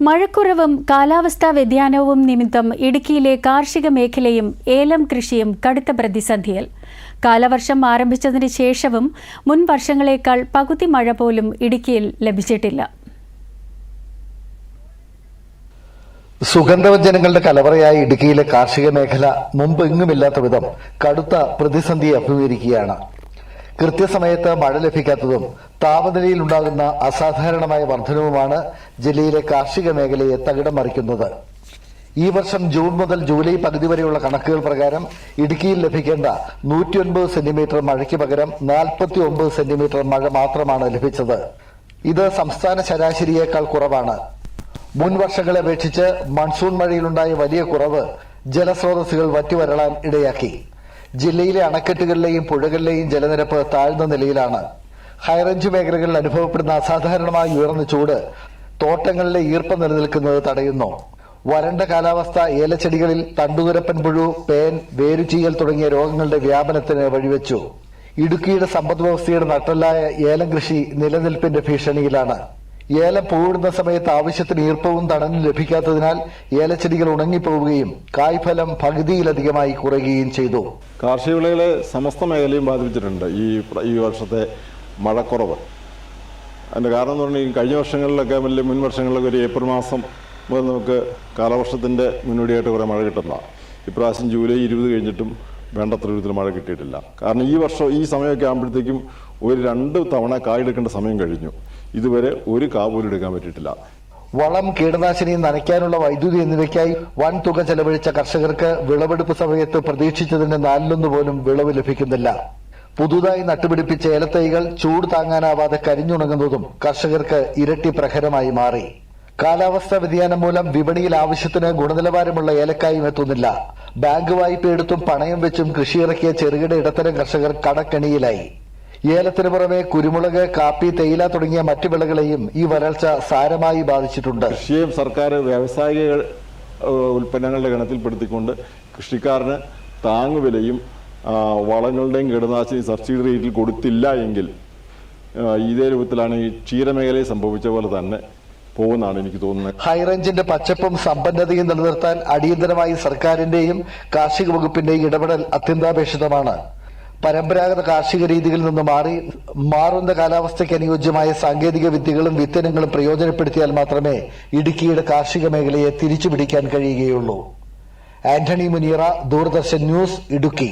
മഴക്കുറവും കാലാവസ്ഥാ വ്യതിയാനവും നിമിത്തം ഇടുക്കിയിലെ കാർഷിക മേഖലയും ഏലം കൃഷിയും കടുത്ത പ്രതിസന്ധിയിൽ. കാലവർഷം ആരംഭിച്ചതിന് ശേഷവും മുൻ വർഷങ്ങളേക്കാൾ പകുതി മഴ പോലും ഇടുക്കിയിൽ ലഭിച്ചിട്ടില്ല. സുഗന്ധവ്യഞ്ജനങ്ങളുടെ കലവറയായ ഇടുക്കിയിലെ കാർഷിക മേഖല മുമ്പെങ്ങുമില്ലാത്ത വിധം കടുത്ത പ്രതിസന്ധി അഭിമുഖീകരിക്കുകയാണ്. കൃത്യസമയത്ത് മഴ ലഭിക്കാത്തതും താപനിലയിൽ ഉണ്ടാകുന്ന അസാധാരണമായ വർധനവുമാണ് ജില്ലയിലെ കാർഷിക മേഖലയെ തകിടം മറിക്കുന്നത്. ഈ വർഷം ജൂൺ മുതൽ ജൂലൈ പകുതി വരെയുള്ള കണക്കുകൾ പ്രകാരം ഇടുക്കിയിൽ ലഭിക്കേണ്ട 109 സെന്റിമീറ്റർ മഴയ്ക്ക് പകരം 49 സെന്റിമീറ്റർ മഴ മാത്രമാണ് ലഭിച്ചത്. ഇത് സംസ്ഥാന ശരാശരിയേക്കാൾ കുറവാണ്. മുൻ വർഷങ്ങളെ അപേക്ഷിച്ച് മൺസൂൺ മഴയിലുണ്ടായ വലിയ കുറവ് ജലസ്രോതസ്സുകൾ വറ്റിവരളാൻ ഇടയാക്കി. ജില്ലയിലെ അണക്കെട്ടുകളിലെയും പുഴകളിലെയും ജലനിരപ്പ് താഴ്ന്ന നിലയിലാണ്. ഹൈറേഞ്ച് മേഖലകളിൽ അനുഭവപ്പെടുന്ന അസാധാരണമായി ഉയർന്ന ചൂട് തോട്ടങ്ങളിലെ ഈർപ്പം നിലനിൽക്കുന്നത് തടയുന്നു. വരണ്ട കാലാവസ്ഥ ഏലച്ചെടികളിൽ തണ്ടുതുരപ്പൻ പുഴു, പേൻ, വേരുചീയൽ തുടങ്ങിയ രോഗങ്ങളുടെ വ്യാപനത്തിന് വഴിവെച്ചു. ഇടുക്കിയുടെ സമ്പദ്വ്യവസ്ഥയുടെ നട്ടെല്ലായ ഏലം കൃഷി നിലനിൽപ്പിന്റെ ഭീഷണിയിലാണ്. ഏലം പൂവിടുന്ന സമയത്ത് ആവശ്യത്തിന് ഈർപ്പവും തണലും ലഭിക്കാത്തതിനാൽ ഏലച്ചെടികൾ ഉണങ്ങിപ്പോവുകയും കായ്ഫലം പകുതിയിലധികമായി കുറയുകയും ചെയ്തു. കാർഷിക വിളകളെ സമസ്ത മേഖലയും ബാധിച്ചിട്ടുണ്ട് ഈ വർഷത്തെ മഴക്കുറവ്. അതിൻ്റെ കാരണം എന്ന് പറഞ്ഞാൽ കഴിഞ്ഞ വർഷങ്ങളിലൊക്കെ മുൻ വർഷങ്ങളിലൊക്കെ ഒരു ഏപ്രിൽ മാസം മുതൽ നമുക്ക് കാലവർഷത്തിൻ്റെ മുന്നോടിയായിട്ട് കുറേ മഴ കിട്ടുന്നതാണ്. ഇപ്രാവശ്യം ജൂലൈ 20 കഴിഞ്ഞിട്ടും വേണ്ടത്ര വിധത്തിൽ മഴ കിട്ടിയിട്ടില്ല. കാരണം ഈ വർഷം ഈ സമയമൊക്കെ ആകുമ്പോഴത്തേക്കും ഒരു 2 തവണ കായെടുക്കേണ്ട സമയം കഴിഞ്ഞു. ഇതുവരെ ഒരു കാ പോലും എടുക്കാൻ പറ്റിയിട്ടില്ല. വളം, കീടനാശിനി, നനയ്ക്കാനുള്ള വൈദ്യുതി എന്നിവയ്ക്കായി വൻ തുക ചെലവഴിച്ച കർഷകർക്ക് വിളവെടുപ്പ് സമയത്ത് പ്രതീക്ഷിച്ചതിന്റെ 4/1 പോലും വിളവ് ലഭിക്കുന്നില്ല. പുതുതായി നട്ടുപിടിപ്പിച്ച ഏലത്തൈകൾ ചൂട് താങ്ങാനാവാതെ കരിഞ്ഞുണങ്ങുന്നതും കർഷകർക്ക് ഇരട്ടി പ്രഹരമായി മാറി. കാലാവസ്ഥാ വ്യതിയാനം മൂലം വിപണിയിൽ ആവശ്യത്തിന് ഗുണനിലവാരമുള്ള ഏലക്കായും എത്തുന്നില്ല. ബാങ്ക് വായ്പ എടുത്തും പണയം വെച്ചും കൃഷിയിറക്കിയ ചെറുകിട ഇടത്തരം കർഷകർ കടക്കെണിയിലായി. ഏലത്തിന് പുറമെ കുരുമുളക്, കാപ്പി, തേയില തുടങ്ങിയ മറ്റു വിളകളെയും ഈ വരൾച്ച സാരമായി ബാധിച്ചിട്ടുണ്ട്. കൃഷിയും സർക്കാർ വ്യാവസായിക ഉൽപ്പന്നങ്ങളുടെ ഗണത്തിൽപ്പെടുത്തിക്കൊണ്ട് കൃഷിക്കാരന് താങ്ങുവിലയും വളങ്ങളുടെയും കീടനാശിനി സബ്സിഡി റേറ്റിൽ കൊടുത്തില്ല എങ്കിൽ ഇതേ രൂപത്തിലാണ് ഈ ക്ഷീരമേഖലയിൽ സംഭവിച്ച പോലെ തന്നെ പോകുന്നതാണ് എനിക്ക് തോന്നുന്നത്. ഹൈറേഞ്ചിന്റെ പച്ചപ്പും സമ്പന്നതയും നിലനിർത്താൻ അടിയന്തരമായി സർക്കാരിന്റെയും കാർഷിക വകുപ്പിന്റെയും ഇടപെടൽ അത്യന്താപേക്ഷിതമാണ്. പരമ്പരാഗത കാർഷിക രീതികളിൽ നിന്ന് മാറുന്ന കാലാവസ്ഥയ്ക്ക് അനുയോജ്യമായ സാങ്കേതിക വിദ്യകളും വിത്തനങ്ങളും പ്രയോജനപ്പെടുത്തിയാൽ മാത്രമേ ഇടുക്കിയുടെ കാർഷിക മേഖലയെ തിരിച്ചുപിടിക്കാൻ കഴിയുകയുള്ളൂ. ആന്റണി മുനിയറ, ദൂരദർശൻ ന്യൂസ്, ഇടുക്കി.